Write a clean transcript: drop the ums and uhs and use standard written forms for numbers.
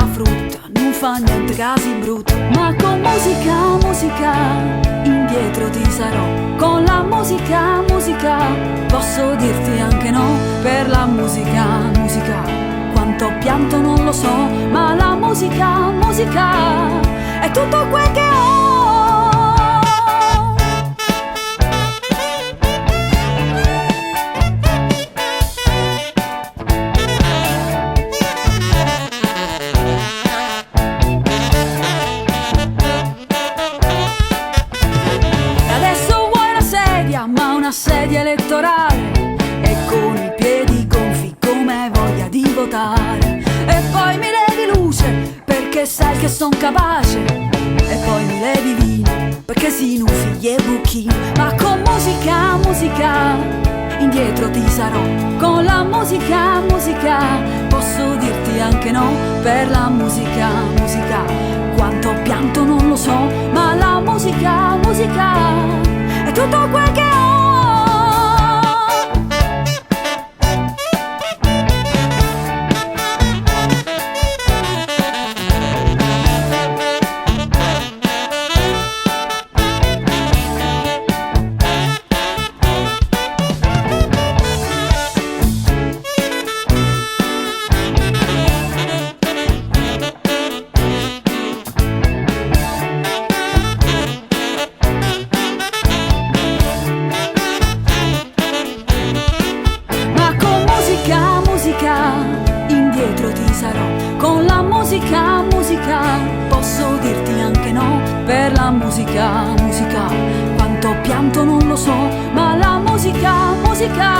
frutta, non fa niente casi brutto. Ma con musica, musica, indietro ti sarò. Con la musica, musica, posso dirti anche no. Per la musica, musica, quanto pianto non lo so. Ma la musica, musica, è tutto quel che ho. Ma una sedia elettorale e con i piedi gonfi come voglia di votare. E poi mi levi luce perché sai che son capace. E poi mi levi vino perché si nufi e bucchino. Ma con musica, musica, indietro ti sarò. Con la musica, musica, posso dirti anche no. Per la musica, musica, quanto pianto non lo so. Ma la musica, musica, è tutto quel che ho. Indietro ti sarò. Con la musica, musica, posso dirti anche no. Per la musica, musica, quanto pianto non lo so. Ma la musica, musica,